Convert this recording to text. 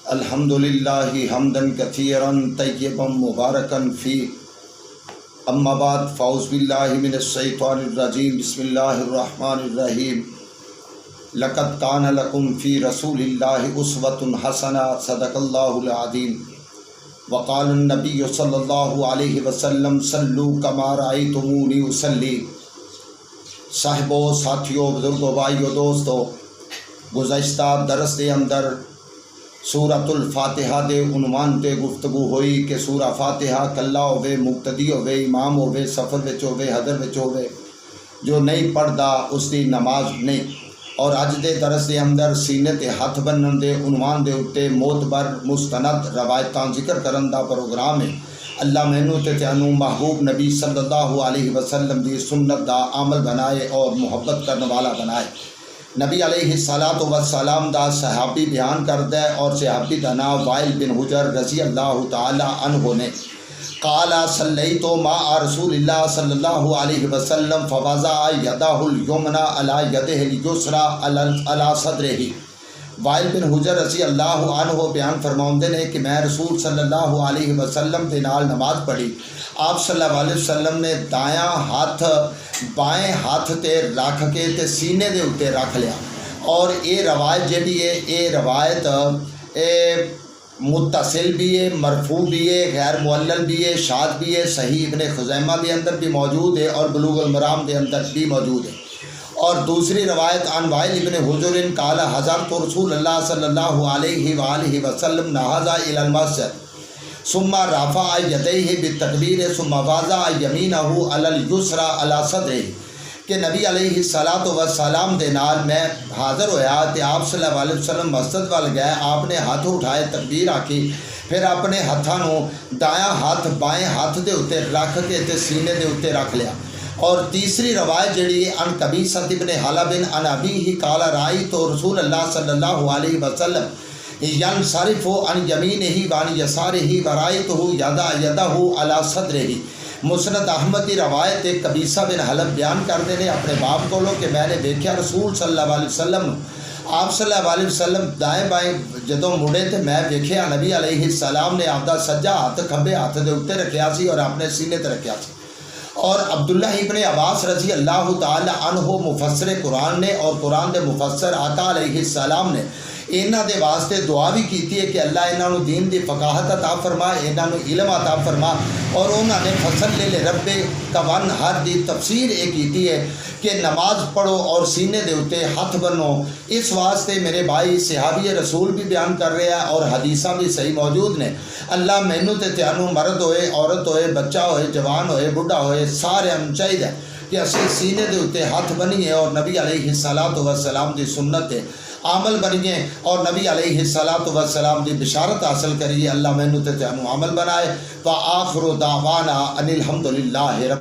الحمدللہ حمدا کثیرا طیبا مبارکا فیہ، اما بعد فاعوذ باللہ من الشیطان الرجیم، بسم اللہ الرحمن الرحیم۔ لقد کان لکم فی رسول اللہ اسوۃ حسنہ، صدق اللہ العظیم۔ وقال النبی صلی اللہ علیہ وسلم صلوا کما رأیتمونی اصلی۔ صاحبوں، ساتھیوں، بزرگوں، بھائیوں، دوستوں، گزشتہ درس دے اندر سورۃ الفاتحہ دے عنوان تے گفتگو ہوئی کہ سورہ فاتحہ کلا ہوئے، مقتدی ہوئے، امام ہوئے، سفر وچ ہوئے، حضر وچ ہوئے، جو نہیں پڑھدا اس دی نماز نہیں۔ اور اج دے درس دے اندر سینے تے ہاتھ بنن دے عنوان دے اُتے معتبر مستند روایتاں ذکر کرن دا پروگرام ہے۔ اللہ مینوں تے تانوں محبوب نبی صلی اللہ علیہ وسلم دی سنت دا عمل بنائے اور محبت کرنے والا بنائے۔ نبی علیہ السلام دا صحابی بیان کردا ہے، اور صحابی دا نام وائل بن حجر رضی اللہ تعالی عنہ نے قال صلیت مع رسول اللہ صلی اللہ علیہ وسلم فوضع یدہ الیمنی علی یدہ الیسری علی صدرہ۔ وائل بن حجر رضی اللہ عنہ بیان فرماؤندے نے کہ میں رسول صلی اللہ علیہ وسلم دے نال نماز پڑھی۔ آپ صلی اللہ علیہ وسلم نے دایاں ہاتھ بائیں ہاتھ تے رکھ کے تے سینے دے اُتے رکھ لیا۔ اور یہ روایت جہی ہے، یہ روایت متصل بھی ہے، مرفوع بھی ہے، غیر معلل بھی ہے، شاذ بھی ہے، صحیح ابن خزیمہ دے اندر بھی موجود ہے اور بلوغ المرام دے اندر بھی موجود ہے۔ اور دوسری روایت عن وائل ابن حجر قال حضرت رسول اللہ صلی اللہ علیہ وآلہ وسلم نہض الی المسجد ثم رفع یدیہ بالتکبیر ثم وضع یمینہ علی الیسری علی صدرہ، کہ نبی علیہ السلام دے نال میں حاضر ہویا تے آپ صلی اللہ علیہ وسلم مسجد وال گئے، آپ نے ہاتھ اٹھائے، تکبیر آکھی، پھر اپنے ہاتھاں دایاں ہاتھ بائیں ہاتھ دے اُتے رکھ کے تے سینے دے اُتے رکھ لیا۔ اور تیسری روایت جڑی ہے عن قبیصہ بن حلب عن ابیہ قال رأیت رسول اللہ صلی اللہ علیہ وسلم ینصرف عن یمینہ وعن یسارہ ورأیتہ یدہ علی صدرہ۔ مسند احمد کی روایت ایک قبیصہ بن حلب بیان کرتے ہیں اپنے باپ کو کہ میں نے دیکھا رسول صلی اللہ علیہ وسلم، آپ صلی اللہ علیہ وسلم دائیں بائیں جدوں مڑے تے میں دیکھا نبی علیہ السلام نے آپ دا سجا ہاتھ کھبے ہاتھ دے اُتے رکھیا سی اور اپنے سینے تے رکھیا سی۔ اور عبداللہ ابن عباس رضی اللہ تعالی عنہ مفسر قرآن نے اور قرآن دے مفسر آقا علیہ السلام نے انہاں دے واسطے دعا بھی کیتی ہے کہ اللہ انہاں نو دین دی فقاہت عطا فرما، انہاں نو علم عطا فرما۔ اور انہاں نے فصل لرب کا وانہر دی تفسیر یہ کیتی ہے کہ نماز پڑھو اور سینے دے اُتے ہاتھ بنو۔ اس واسطے میرے بھائی صحابی رسول بھی بیان کر رہے ہیں اور حدیثاں بھی صحیح موجود نے۔ اللہ مینوں تے تانوں مرد ہوئے، عورت ہوئے، بچہ ہوئے، جوان ہوئے، بڑھا ہوئے، سارے ہم چاہیے کہ اسی سینے دے اُتے ہاتھ بنیے اور نبی علیہ السلام دی سنت عمل بنیے اور نبی علیہ السلام دی بشارت حاصل کریے۔ اللہ مینوں تے تانوں عمل بنائے۔ وآخر دعوانا ان الحمدللہ رب